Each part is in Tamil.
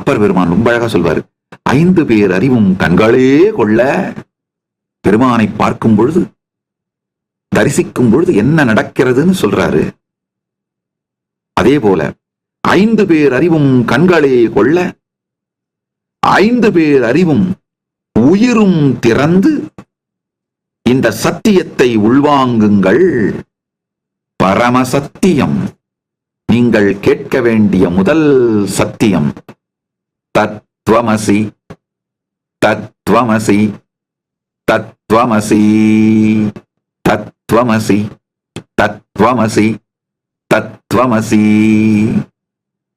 அப்பர் பெருமான் ரொம்ப அழகா சொல்வாரு, 5 பேர் அறிவும் கண்களே கொள்ள. பெருமானை பார்க்கும் பொழுது, தரிசிக்கும் பொழுது என்ன நடக்கிறதுன்னு சொல்றாரு. அதே போல 5 பேர் அறிவும் கண்களே கொள்ள, 5 பேர் அறிவும் உயிரும் திறந்து இந்த சத்தியத்தை உள்வாங்குங்கள். பரமசத்தியம், நீங்கள் கேட்க வேண்டிய முதல் சத்தியம். தத்வமசி, தத்வமசி, தத்வமசி, தத்வமசி, தத்வமசி, தத்வமசி.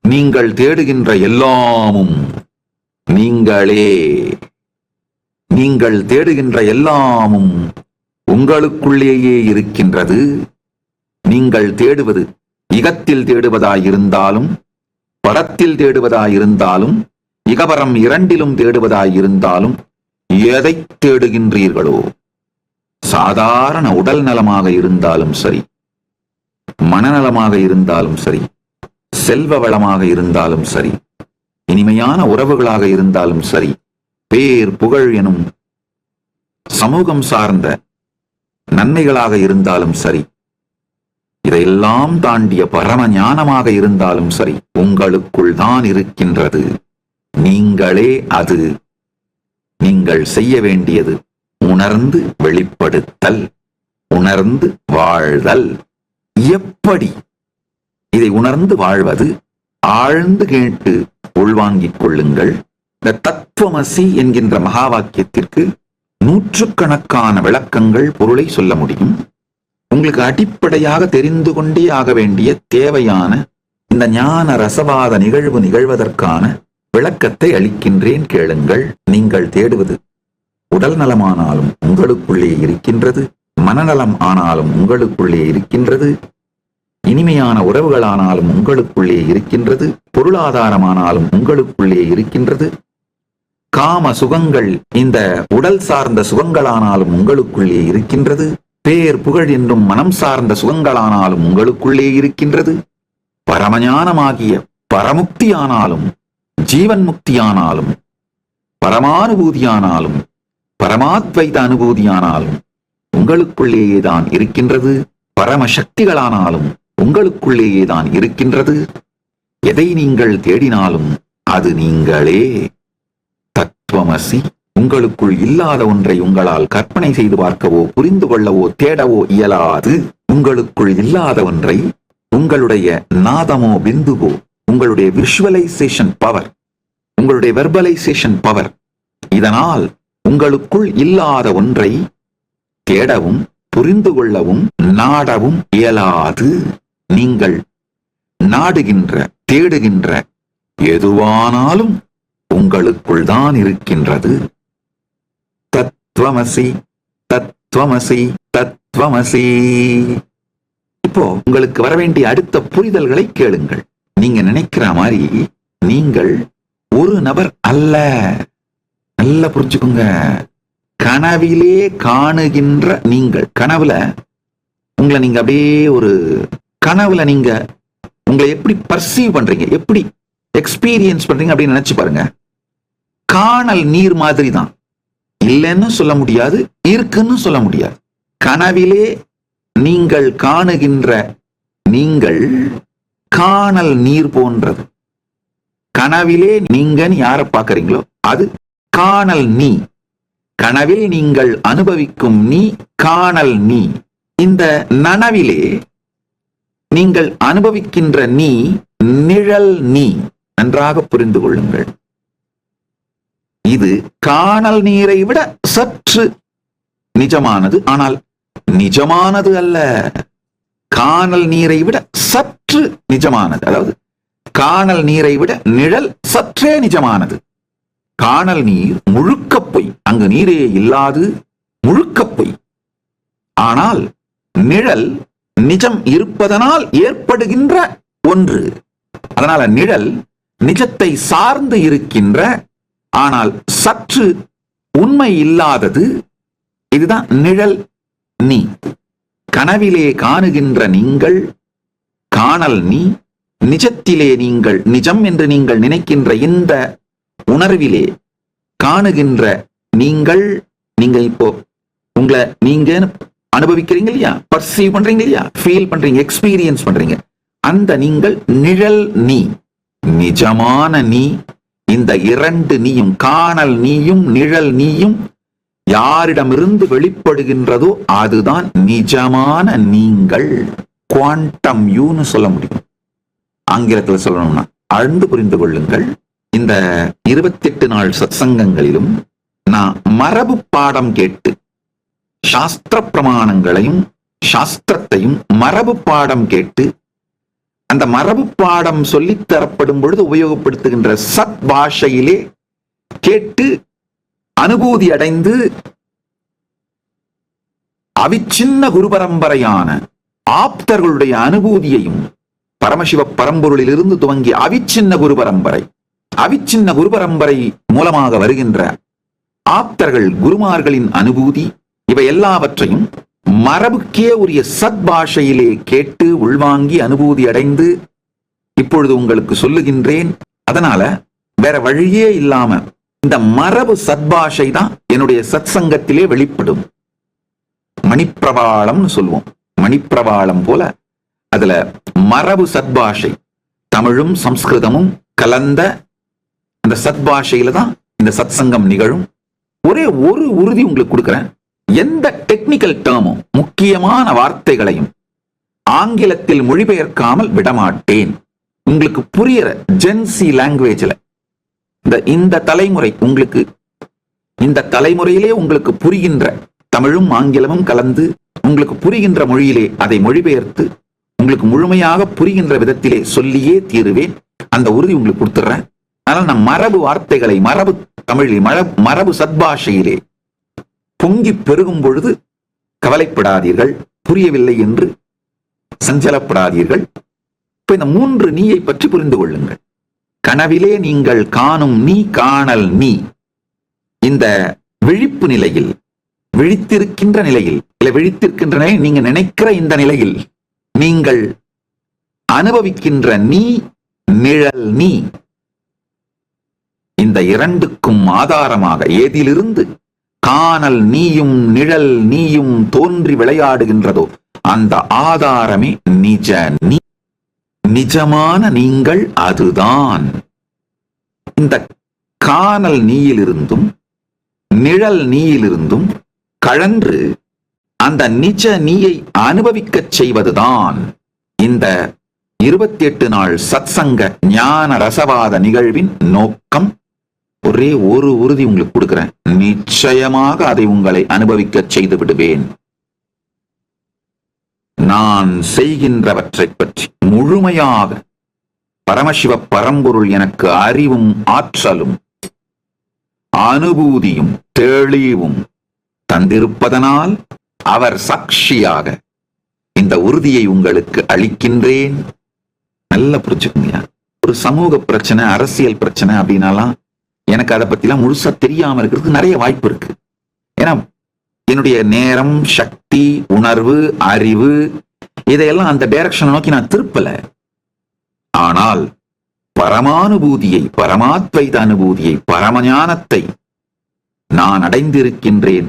நீங்கள் தேடுகின்ற எல்லாமும் நீங்களே. நீங்கள் தேடுகின்ற எல்லாமும் உங்களுக்குள்ளேயே இருக்கின்றது. நீங்கள் தேடுவது இகத்தில் தேடுவதாயிருந்தாலும், பரத்தில் தேடுவதாயிருந்தாலும், இகபரம் இரண்டிலும் தேடுவதாயிருந்தாலும், எதை தேடுகின்றீர்களோ, சாதாரண உடல் நலமாக இருந்தாலும் சரி, மனநலமாக இருந்தாலும் சரி, செல்வ வளமாக இருந்தாலும் சரி, இனிமையான உறவுகளாக இருந்தாலும் சரி, பேர் புகழ் எனும் சமூகம் சார்ந்த நன்மைகளாக இருந்தாலும் சரி, இதையெல்லாம் தாண்டிய பரம ஞானமாக இருந்தாலும் சரி, உங்களுக்குள் தான் இருக்கின்றது. நீங்களே அது. நீங்கள் செய்ய வேண்டியது உணர்ந்து வெளிப்படுத்தல், உணர்ந்து வாழ்தல். எப்படி இதை உணர்ந்து வாழ்வது? ஆழ்ந்து கேட்டு உள்வாங்கிக் கொள்ளுங்கள். இந்த தத்துவமசி என்கின்ற மகா வாக்கியத்திற்கு நூற்றுக்கணக்கான விளக்கங்கள், பொருளை சொல்ல முடியும். உங்களுக்கு அடிப்படையாக தெரிந்து கொண்டே ஆக வேண்டிய தேவையான இந்த ஞான ரசவாத நிகழ்வு நிகழ்வதற்கான விளக்கத்தை அளிக்கின்றேன், கேளுங்கள். நீங்கள் தேடுவது உடல் நலமானாலும் உங்களுக்குள்ளே இருக்கின்றது, மனநலம் ஆனாலும் உங்களுக்குள்ளே இருக்கின்றது, இனிமையான உறவுகளானாலும் உங்களுக்குள்ளே இருக்கின்றது, பொருளாதாரமானாலும் உங்களுக்குள்ளே இருக்கின்றது, காம சுகங்கள் இந்த உடல் சார்ந்த சுகங்களானாலும் உங்களுக்குள்ளே இருக்கின்றது, பேர் புகழ் என்றும் மனம் சார்ந்த சுகங்களானாலும் உங்களுக்குள்ளே இருக்கின்றது, பரமஞானமாகிய பரமுக்தியானாலும் ஜீவன் முக்தியானாலும் பரமானுபூதியானாலும் பரமாத்வைத அனுபூதியானாலும் உங்களுக்குள்ளேயேதான் இருக்கின்றது, பரமசக்திகளானாலும் உங்களுக்குள்ளேயேதான் இருக்கின்றது. எதை நீங்கள் தேடினாலும் அது நீங்களே. தத்துவமசி. உங்களுக்குள் இல்லாத ஒன்றை உங்களால் கற்பனை செய்து பார்க்கவோ, புரிந்து கொள்ளவோ, தேடவோ இயலாது. உங்களுக்குள் இல்லாத ஒன்றை உங்களுடைய நாதமோ பிந்துவோ, உங்களுடைய விஷுவலைசேஷன் பவர், உங்களுடைய வெர்பலைசேஷன் பவர், இதனால் உங்களுக்குள் இல்லாத ஒன்றை தேடவும், புரிந்து கொள்ளவும், நாடவும் இயலாது. நீங்கள் நாடுகின்ற, தேடுகின்ற எதுவானாலும் உங்களுக்குள் தான் இருக்கின்றது. தத்துவமசி, தத்துவமசி, தத்துவமசி. இப்போ உங்களுக்கு வர வேண்டிய அடுத்த புரிதல்களை கேளுங்கள். நீங்க நினைக்கிற மாதிரி நீங்கள் ஒரு நபர் அல்ல. நல்லா புரிஞ்சுக்குங்க. கனவிலே காணுகின்ற நீங்கள், கனவுல உங்களை நீங்க அப்படியே ஒரு கனவுல நீங்க உங்களை எப்படி பர்சீவ் பண்றீங்க, எப்படி எக்ஸ்பீரியன்ஸ் பண்றீங்க அப்படின்னு நினைச்சு பாருங்க. காணல் நீர் மாதிரி தான். இல்லைன்னு சொல்ல முடியாது, இருக்குன்னு சொல்ல முடியாது. கனவிலே நீங்கள் காணுகின்ற நீங்கள் காணல் நீர் போன்றது. கனவிலே நீங்க யாரை பார்க்கறீங்களோ அது காணல் நீ. கனவில் நீங்கள் அனுபவிக்கும் நீ காணல் நீ. இந்த நனவிலே நீங்கள் அனுபவிக்கின்ற நீ நிழல் நீ. நன்றாக புரிந்து கொள்ளுங்கள். இது காணல் நீரை விட சற்று நிஜமானது, ஆனால் நிஜமானது அல்ல. காணல் நீரை விட சற்று நிஜமானது. அதாவது காணல் நீரை விட நிழல் சற்றே நிஜமானது. காணல் நீர் முழுக்க பொய், அங்கு நீரே இல்லாது முழுக்க பொய். ஆனால் நிழல் நிஜம் இருப்பதனால் ஏற்படுகின்ற ஒன்று. அதனால நிழல் நிஜத்தை சார்ந்து இருக்கின்ற, ஆனால் சற்று உண்மை இல்லாதது. இதுதான் நிழல் நீ. கனவிலே காணுகின்ற நீங்கள் காணல் நீ, நிஜத்திலே நீங்கள் நிஜம் என்று நீங்கள் நினைக்கின்ற இந்த உணர்விலே காணுகின்ற நீங்க இப்போ உங்களை நீங்க அனுபவிக்கிறீங்க இல்லையா, பர்சீவ் பண்றீங்க இல்லையா, ஃபீல் பண்றீங்க, எக்ஸ்பீரியன்ஸ் பண்றீங்க, அந்த நீங்கள் நிழல் நீ, நிஜமான நீ. இந்த இரண்டு நீயும், காணல் நீயும் நிழல் நீயும் யாரிடமிருந்து வெளிப்படுகின்றதோ அதுதான் நிஜமான நீங்கள். குவாண்டம் யூன்னு சொல்ல முடியும். ஆங்கிலத்தில் சொல்லணும்னா ஆழ்ந்து புரிந்து கொள்ளுங்கள். இந்த 28 நாள் சத்சங்கங்களிலும் நான் மரபு பாடம் கேட்டு சாஸ்திர பிரமாணங்களையும் சாஸ்திரத்தையும் மரபு பாடம் கேட்டு அந்த மரபு பாடம் சொல்லித் தரப்படும் பொழுது உபயோகப்படுத்துகின்ற சத் பாஷையிலே கேட்டு அனுபூதி அடைந்து அவிச்சின்ன குரு பரம்பரையான ஆப்தர்களுடைய அனுபூதியையும் பரமசிவ பரம்பொருளில் இருந்து துவங்கிய அவிச்சின்ன குரு பரம்பரை மூலமாக வருகின்ற ஆப்தர்கள் குருமார்களின் அனுபூதி, இவை எல்லாவற்றையும் மரபுக்கே உரிய சத் பாஷையிலே கேட்டு உள்வாங்கி அனுபூதி அடைந்து இப்பொழுது உங்களுக்கு சொல்லுகின்றேன். அதனால வேற வழியே இல்லாம இந்த மரபு சத்பாஷை தான் என்னுடைய சத் சங்கத்திலே வெளிப்படும். மணிப்பிரவாளம்னு சொல்லுவோம். மணிப்பிரவாளம் போல அதுல மரபு சத்பாஷை, தமிழும் சம்ஸ்கிருதமும் கலந்த அந்த சத்பாஷையில தான் இந்த சத் சங்கம் நிகழும். ஒரே ஒரு உறுதி உங்களுக்கு கொடுக்கிறேன், எந்த டெக்னிக்கல் டேர்மும் முக்கியமான வார்த்தைகளையும் ஆங்கிலத்தில் மொழிபெயர்க்காமல் விடமாட்டேன். உங்களுக்கு புரியுற ஜென்சி லாங்குவேஜ்ல இந்த தலைமுறை உங்களுக்கு இந்த தலைமுறையிலே உங்களுக்கு புரிகின்ற தமிழும் ஆங்கிலமும் கலந்து உங்களுக்கு புரிகின்ற மொழியிலே அதை மொழிபெயர்த்து உங்களுக்கு முழுமையாக புரிகின்ற விதத்திலே சொல்லியே தீருவேன். அந்த உறுதி உங்களுக்கு கொடுத்துறேன். அதனால் நான் மரபு வார்த்தைகளை மரபு தமிழில் மரபு சத்பாஷையிலே பொங்கி பெருகும் பொழுது கவலைப்படாதீர்கள், புரியவில்லை என்று சஞ்சலப்படாதீர்கள். இப்ப இந்த 3 நீயை பற்றி புரிந்து கொள்ளுங்கள். கனவிலே நீங்கள் காணும் நீ, காணல் நீ. இந்த விழிப்பு நிலையில், விழித்திருக்கின்ற நிலையில், இல்ல விழித்திருக்கின்ற நிலையில், நீங்க நினைக்கிற இந்த நிலையில் நீங்கள் அனுபவிக்கின்ற நீ, நிழல் நீ. இந்த இரண்டுக்கும் ஆதாரமாக ஏதிலிருந்து காணல் நீயும் நிழல் நீயும் தோன்றி விளையாடுகின்றதோ அந்த ஆதாரமே நிஜ நீ, நிஜமான நீங்கள். அதுதான் இந்த காணல் நீயிலிருந்தும் நிழல் நீயிலிருந்தும் கழன்று அந்த நிஜ நீயை அனுபவிக்கச் செய்வதுதான் இந்த 28 நாள் சத்சங்க ஞான ரசவாத நிகழ்வின் நோக்கம். ஒரே ஒரு உறுதி உங்களுக்கு கொடுக்கிறேன், நிச்சயமாக அதை உங்களை அனுபவிக்க செய்து விடுவேன். நான் செய்கின்றவற்றை பற்றி முழுமையாக பரமசிவ பரம்பொருள் எனக்கு அறிவும் ஆற்றலும் அனுபூதியும் தெளிவும் தந்திருப்பதனால் அவர் சாட்சியாக இந்த உறுதியை உங்களுக்கு அளிக்கின்றேன். நல்லா புரிஞ்சுக்கோங்க. ஒரு சமூக பிரச்சனை, அரசியல் பிரச்சனை அப்படின்னாலாம் எனக்கு அதை பத்திலாம் முழுசா தெரியாம இருக்கிறதுக்கு நிறைய வாய்ப்பு இருக்கு. ஏன்னா என்னுடைய நேரம், சக்தி, உணர்வு, அறிவு இதையெல்லாம் அந்த டைரக்ஷனை நோக்கி நான் திருப்பல. ஆனால் பரமானுபூதியை, பரமாத்வைத அனுபூதியை, பரமஞானத்தை நான் அடைந்திருக்கின்றேன்.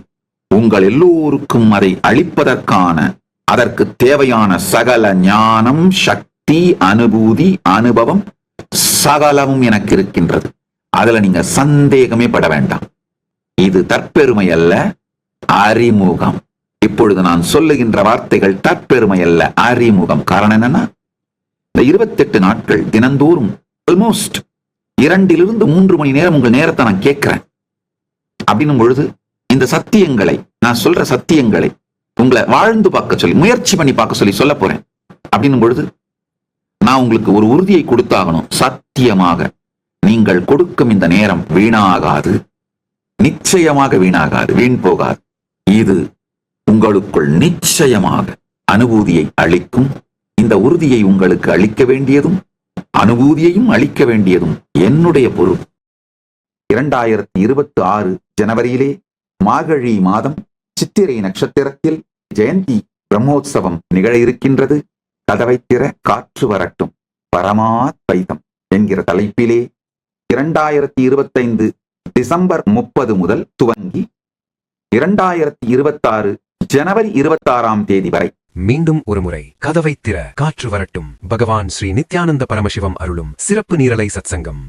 உங்கள் எல்லோருக்கும் அதை அளிப்பதற்கான அதற்கு தேவையான சகல ஞானம், சக்தி, அனுபூதி, அனுபவம் சகலமும் எனக்கு இருக்கின்றது. அதுல நீங்க சந்தேகமே பட வேண்டாம். இது தற்பெருமை அல்ல, அறிமுகம். இப்பொழுது நான் சொல்லுகின்ற வார்த்தைகள் தற்பெருமை அல்ல, அறிமுகம். காரணம் என்னன்னா, இந்த 28 நாட்கள் தினந்தோறும் ஆல்மோஸ்ட் 2 to 3 மணி நேரம் உங்கள் நேரத்தை நான் கேட்கிறேன். அப்படின்னும் பொழுது இந்த சத்தியங்களை, நான் சொல்ற சத்தியங்களை உங்களை வாழ்ந்து பார்க்க சொல்லி, முயற்சி பண்ணி பார்க்க சொல்லி சொல்ல போறேன். அப்படின்னும் பொழுது நான் உங்களுக்கு ஒரு உறுதியை கொடுத்தாகணும். சத்தியமாக நீங்கள் கொடுக்கும் இந்த நேரம் வீணாகாது, நிச்சயமாக வீணாகாது, வீண் போகாது. இது உங்களுக்குள் நிச்சயமாக அனுபூதியை அளிக்கும். இந்த உறுதியை உங்களுக்கு அளிக்க வேண்டியதும் அனுபூதியையும் அளிக்க வேண்டியதும் என்னுடைய பொறுப்பு. 2026 ஜனவரியிலே மார்கழி மாதம் சித்திரை நட்சத்திரத்தில் ஜெயந்தி பிரம்மோற்சவம் நிகழ இருக்கின்றது. கதவை திற, காற்று வரட்டும். பரமாத்வைதம் என்கிற தலைப்பிலே 2025 டிசம்பர் 30 முதல் துவங்கி 2026 ஜனவரி 26ஆம் தேதி வரை மீண்டும் ஒருமுறை கதவை திற காற்று வரட்டும். பகவான் ஸ்ரீ நித்யானந்த பரமசிவம் அருளும் சிறப்பு நீரலை சத்சங்கம்.